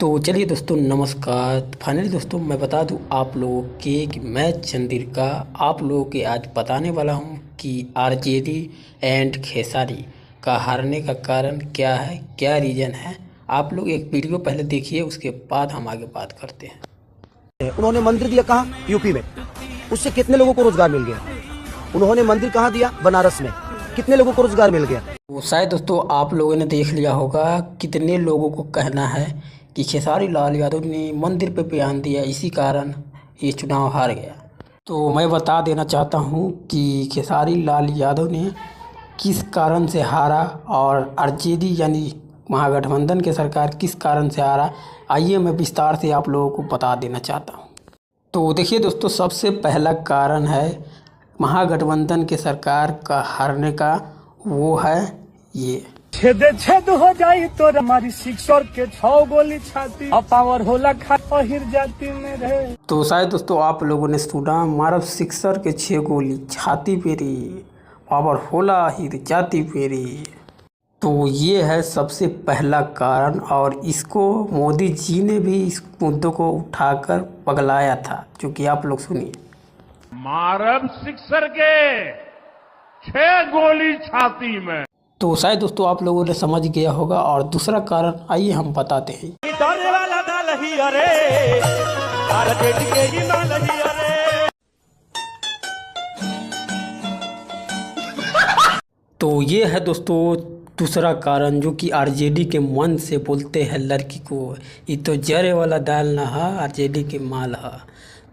तो चलिए दोस्तों, नमस्कार। फाइनली दोस्तों मैं बता दूं आप लोगों के कि मैं चंद्रिका आप लोगों के आज बताने वाला हूं कि आरजेडी एंड खेसारी का हारने का कारण क्या है, क्या रीज़न है। आप लोग एक वीडियो पहले देखिए, उसके बाद हम आगे बात करते हैं। उन्होंने मंदिर दिया कहाँ? यूपी में। उससे कितने लोगों को रोजगार मिल गया? उन्होंने मंदिर कहाँ दिया? बनारस में। कितने लोगों को रोजगार मिल गया? वो शायद दोस्तों आप लोगों ने देख लिया होगा, कितने लोगों को कहना है कि खेसारी लाल यादव ने मंदिर पे बयान दिया, इसी कारण ये चुनाव हार गया। तो मैं बता देना चाहता हूँ कि खेसारी लाल यादव ने किस कारण से हारा और आरजेडी यानी महागठबंधन की सरकार किस कारण से हारा, आइए मैं विस्तार से आप लोगों को बता देना चाहता हूँ। तो देखिए दोस्तों, सबसे पहला कारण है महागठबंधन की सरकार का हारने का, वो है ये छेद हो जाई तो हमारी सिक्सर के 6 गोली छाती और पावर होला खा पहिर जाती में रहे। तो शायद दोस्तों आप लोगों ने सुना, मारब सिक्सर के 6 गोली छाती पे रे, पावर होला हिर जाती पे रे। तो ये है सबसे पहला कारण, और इसको मोदी जी ने भी इस मुद्दों को उठाकर पगलाया था, जो कि आप लोग सुनिए। मारब सिक्सर के 6 गोली छाती में। तो शायद दोस्तों आप लोगों ने समझ गया होगा। और दूसरा कारण आइए हम बताते हैं। तो ये है दोस्तों दूसरा कारण, जो कि आरजेडी के मन से बोलते हैं लड़की को, ये तो जरे वाला दाल ना हा, आरजेडी के माल हा।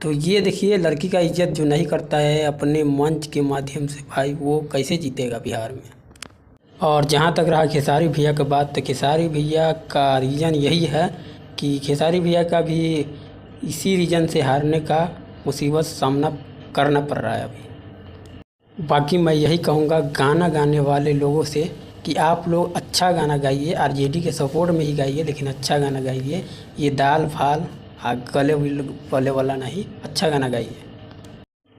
तो ये देखिए, लड़की का इज्जत जो नहीं करता है अपने मंच के माध्यम से, भाई वो कैसे जीतेगा बिहार में। और जहाँ तक रहा खेसारी भैया का बात, तो खेसारी भैया का रीज़न यही है कि खेसारी भैया का भी इसी रीज़न से हारने का मुसीबत सामना करना पड़ रहा है अभी। बाकी मैं यही कहूँगा गाना गाने वाले लोगों से कि आप लोग अच्छा गाना गाइए, आरजेडी के सपोर्ट में ही गाइए, लेकिन अच्छा गाना गाइए। ये दाल फाल गले वाले वाला नहीं, अच्छा गाना गाइए।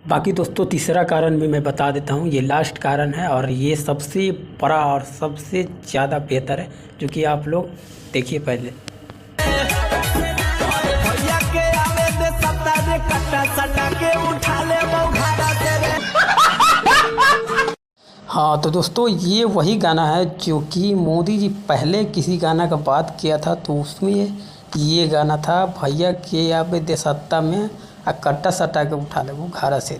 बाकी दोस्तों तीसरा कारण भी मैं बता देता हूँ, ये लास्ट कारण है और ये सबसे बड़ा और सबसे ज़्यादा बेहतर है, जो कि आप लोग देखिए पहले। हाँ तो दोस्तों ये वही गाना है जो कि मोदी जी पहले किसी गाना का बात किया था, तो उसमें ये गाना था, भैया के आवे दे सत्ता में आ कट्टा सटा के उठा ले वो घारा से।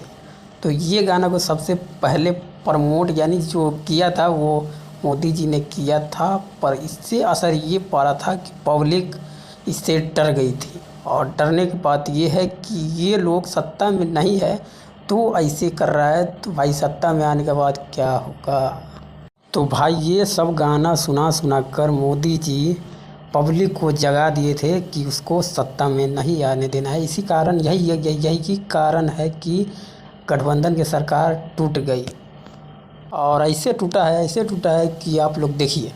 तो ये गाना को सबसे पहले प्रमोट यानी जो किया था वो मोदी जी ने किया था, पर इससे असर ये पा रहा था कि पब्लिक इससे डर गई थी। और डरने की बात ये है कि ये लोग सत्ता में नहीं है तो ऐसे कर रहा है, तो भाई सत्ता में आने के बाद क्या होगा। तो भाई ये सब गाना सुना कर मोदी जी पब्लिक को जगा दिए थे कि उसको सत्ता में नहीं आने देना है। इसी कारण यही कारण है कि गठबंधन की सरकार टूट गई। और ऐसे टूटा है कि आप लोग देखिए।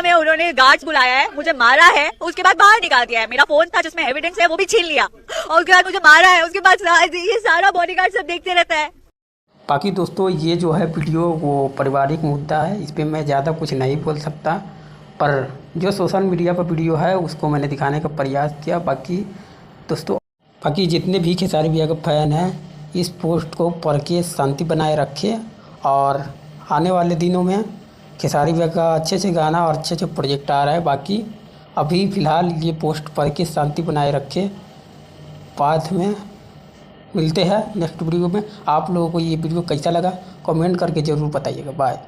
में उन्होंने गार्ड्स बुलाया है, मुझे मारा है, उसके बाद बाहर निकाल दिया है। मेरा फोन था जिसमें एविडेंस है वो भी छीन लिया, और उसके बाद मुझे मारा है। उसके बाद ये सारा बॉडीगार्ड सब देखते रहता है। बाकी दोस्तों ये जो है वीडियो वो पारिवारिक मुद्दा है, इस पर मैं ज़्यादा कुछ नहीं बोल सकता, पर जो सोशल मीडिया पर वीडियो है उसको मैंने दिखाने का प्रयास किया। बाकी दोस्तों जितने भी खेसारी भैया के फैन हैं, इस पोस्ट को पढ़ के शांति बनाए रखें, और आने वाले दिनों में खेसारी भैया का अच्छे गाना और अच्छे प्रोजेक्ट आ रहा है। बाकी अभी फ़िलहाल ये पोस्ट पढ़ के शांति बनाए रखें, बाद में मिलते हैं नेक्स्ट वीडियो में। आप लोगों को ये वीडियो कैसा लगा कमेंट करके ज़रूर बताइएगा। बाय।